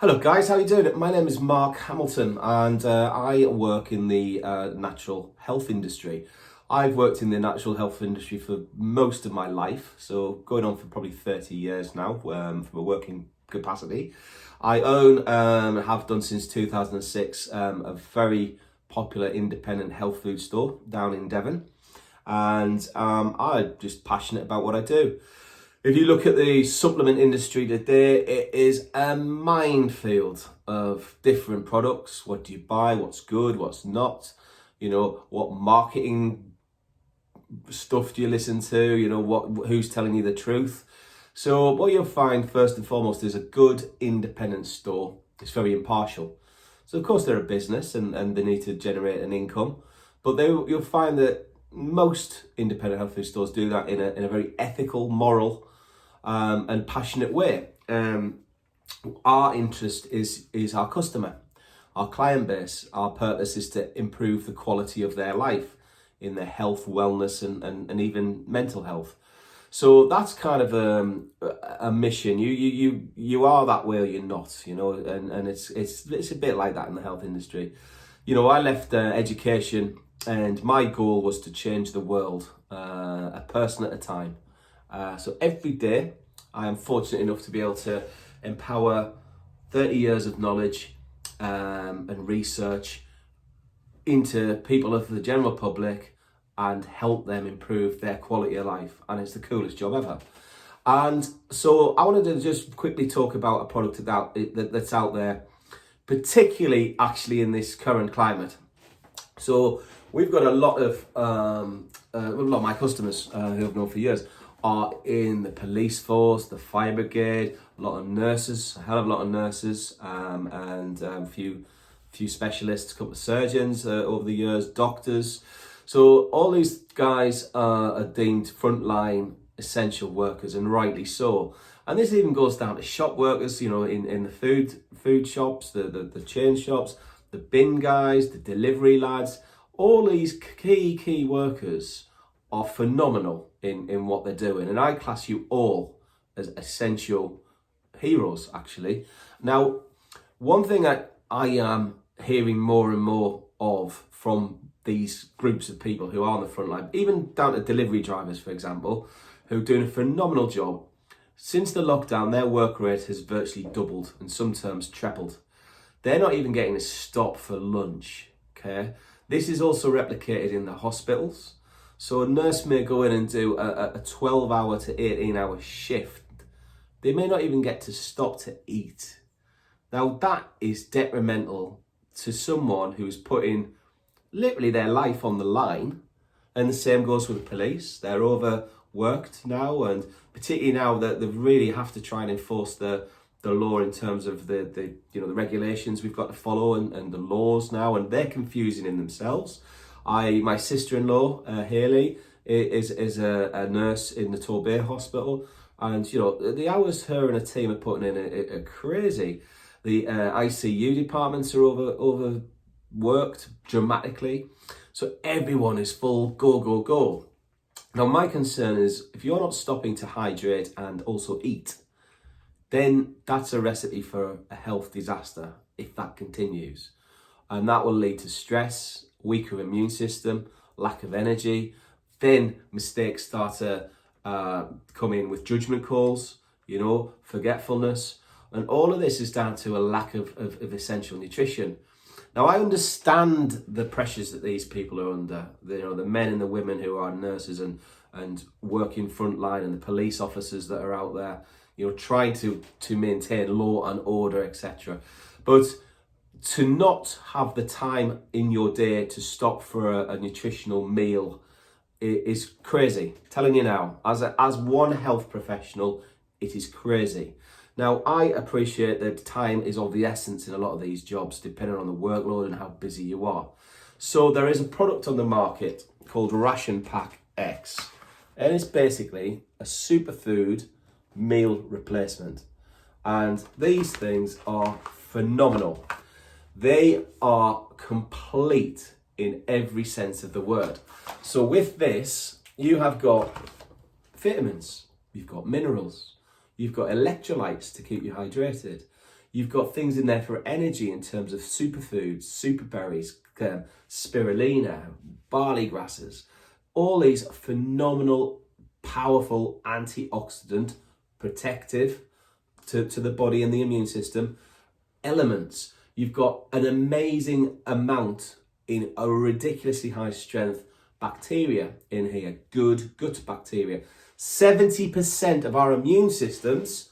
Hello guys, how you doing? My name is Mark Hamilton and I work in the natural health industry. I've worked in the natural health industry for most of my life, so going on for probably 30 years now from a working capacity. I own and have done since 2006 a very popular independent health food store down in Devon, and I'm just passionate about what I do. If you look at the supplement industry today, it is a minefield of different products. What do you buy? What's good? What's not? What marketing stuff do you listen to? Who's telling you the truth? So what you'll find first and foremost is a good independent store. It's very impartial. So of course they're a business and they need to generate an income, but you'll find that most independent health food stores do that in a very ethical, moral, and passionate way. Our interest is our customer, our client base. Our purpose is to improve the quality of their life in their health, wellness, and even mental health. So that's kind of a mission. You are that way or you're not, and it's a bit like that in the health industry. I left education and my goal was to change the world, a person at a time. So every day I am fortunate enough to be able to empower 30 years of knowledge and research into people of the general public and help them improve their quality of life. And it's the coolest job ever. And so I wanted to just quickly talk about a product that's out there, particularly actually in this current climate. So we've got a lot of my customers who I've known for years are in the police force, the fire brigade, a lot of nurses, a hell of a lot of nurses, and a few specialists, a couple of surgeons over the years, doctors. So all these guys are deemed frontline essential workers, and rightly so. And this even goes down to shop workers, in the food shops, the chain shops, the bin guys, the delivery lads. All these key workers are phenomenal in what they're doing. And I class you all as essential heroes, actually. Now, one thing I am hearing more and more of from these groups of people who are on the front line, even down to delivery drivers, for example, who are doing a phenomenal job. Since the lockdown, their work rate has virtually doubled and some terms trebled. They're not even getting a stop for lunch, okay? This is also replicated in the hospitals. So a nurse may go in and do a 12-hour to 18-hour shift. They may not even get to stop to eat. Now that is detrimental to someone who's putting literally their life on the line. And the same goes with the police. They're overworked now, and particularly now that they really have to try and enforce the law in terms of the regulations we've got to follow and the laws now, and they're confusing in themselves. My sister-in-law, Hayley, is a nurse in the Torbay Hospital, and the hours her and her team are putting in are crazy. The ICU departments are overworked dramatically, so everyone is full go. Now my concern is if you're not stopping to hydrate and also eat, then that's a recipe for a health disaster if that continues, and that will lead to stress, weaker immune system, lack of energy. Then mistakes start to come in with judgment calls, forgetfulness. And all of this is down to a lack of essential nutrition. Now, I understand the pressures that these people are under, the men and the women who are nurses and working frontline, and the police officers that are out there, trying to maintain law and order, etc. But to not have the time in your day to stop for a nutritional meal is crazy. I'm telling you now, as one health professional, it is crazy. Now, I appreciate that time is of the essence in a lot of these jobs, depending on the workload and how busy you are. So there is a product on the market called Ration Pack X, and it's basically a superfood meal replacement. And these things are phenomenal. They are complete in every sense of the word. So with this, you have got vitamins, you've got minerals, you've got electrolytes to keep you hydrated, You've got things in there for energy in terms of superfoods, super berries, spirulina, barley grasses, all these phenomenal, powerful antioxidant, protective to the body and the immune system elements. You've got an amazing amount in a ridiculously high strength bacteria in here, good gut bacteria. 70% of our immune systems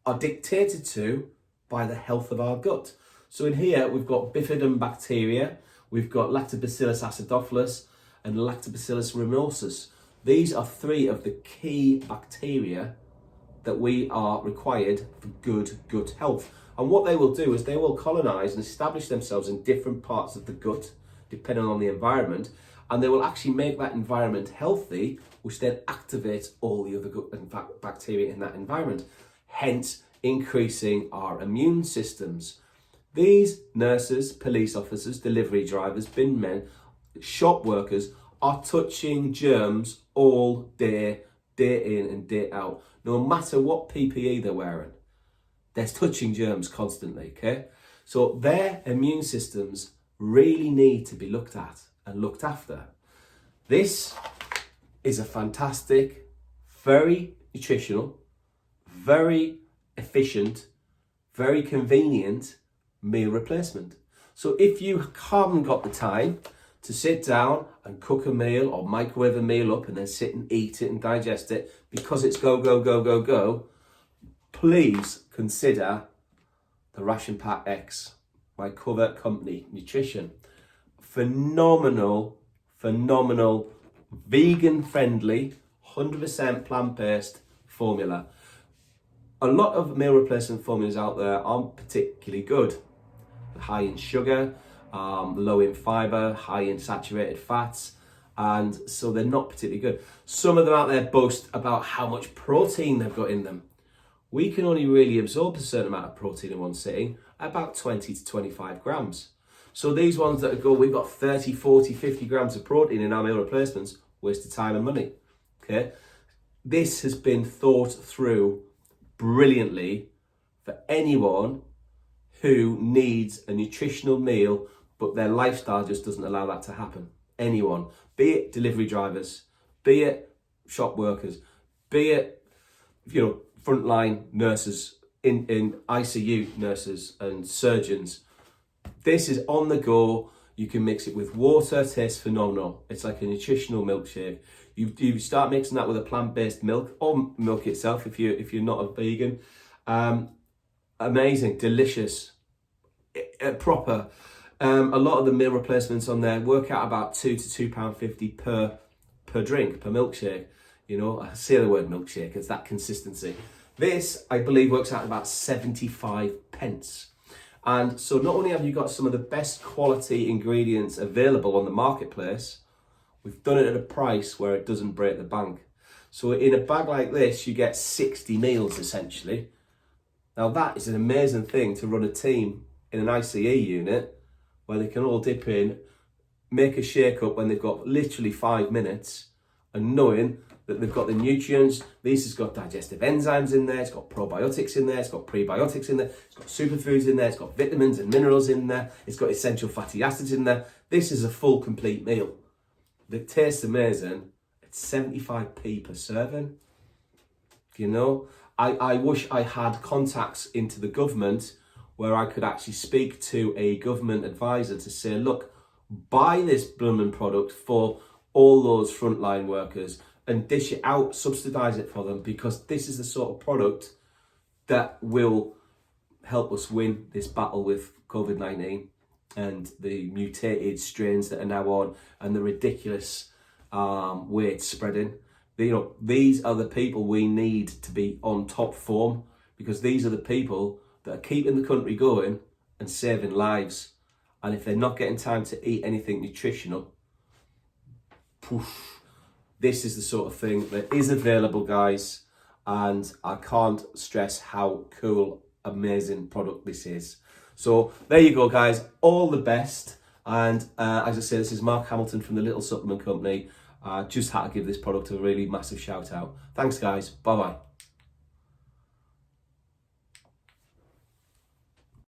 are dictated to by the health of our gut. So in here, we've got bifidum bacteria, we've got Lactobacillus acidophilus and Lactobacillus rhamnosus. These are 3 of the key bacteria that we are required for good gut health. And what they will do is they will colonize and establish themselves in different parts of the gut, depending on the environment, and they will actually make that environment healthy, which then activates all the other gut bacteria in that environment, hence increasing our immune systems. These nurses, police officers, delivery drivers, bin men, shop workers are touching germs all day, day in and day out. No matter what PPE they're wearing, they're touching germs constantly, okay? So their immune systems really need to be looked at and looked after. This is a fantastic, very nutritional, very efficient, very convenient meal replacement. So if you haven't got the time to sit down and cook a meal or microwave a meal up and then sit and eat it and digest it because it's go, go, go, go, go, please consider the Ration Pack X, my cover company, nutrition. Phenomenal, vegan friendly, 100% plant-based formula. A lot of meal replacement formulas out there aren't particularly good. High in sugar, low in fiber, high in saturated fats, and so they're not particularly good. Some of them out there boast about how much protein they've got in them. We can only really absorb a certain amount of protein in one sitting, about 20 to 25 grams. So these ones that go, we've got 30, 40, 50 grams of protein in our meal replacements, waste of time and money, okay? This has been thought through brilliantly for anyone who needs a nutritional meal, but their lifestyle just doesn't allow that to happen. Anyone, be it delivery drivers, be it shop workers, be it, frontline nurses, in ICU nurses and surgeons. This is on the go. You can mix it with water, tastes phenomenal. It's like a nutritional milkshake. You start mixing that with a plant-based milk or milk itself if you're not a vegan. Amazing, delicious, proper. A lot of the meal replacements on there work out about £2 to £2.50 per drink, per milkshake. I say the word milkshake, it's that consistency. This, I believe, works out about 75 pence. And so not only have you got some of the best quality ingredients available on the marketplace, we've done it at a price where it doesn't break the bank. So in a bag like this, you get 60 meals essentially. Now that is an amazing thing to run a team in an ICE unit where they can all dip in, make a shake up when they've got literally 5 minutes, and knowing that they've got the nutrients. This has got digestive enzymes in there, it's got probiotics in there, it's got prebiotics in there, it's got superfoods in there, it's got vitamins and minerals in there, it's got essential fatty acids in there. This is a full complete meal. The tastes amazing. It's 75p per serving. I wish I had contacts into the government where I could actually speak to a government advisor to say, look, buy this blooming product for all those frontline workers and dish it out, subsidise it for them, because this is the sort of product that will help us win this battle with COVID-19 and the mutated strains that are now on and the ridiculous way it's spreading. These are the people we need to be on top form, because these are the people that are keeping the country going and saving lives. And if they're not getting time to eat anything nutritional, poof, this is the sort of thing that is available, guys. And I can't stress how cool, amazing product this is. So there you go, guys. All the best. And as I say, this is Mark Hamilton from the Little Supplement Company. Just had to give this product a really massive shout out. Thanks, guys. Bye-bye.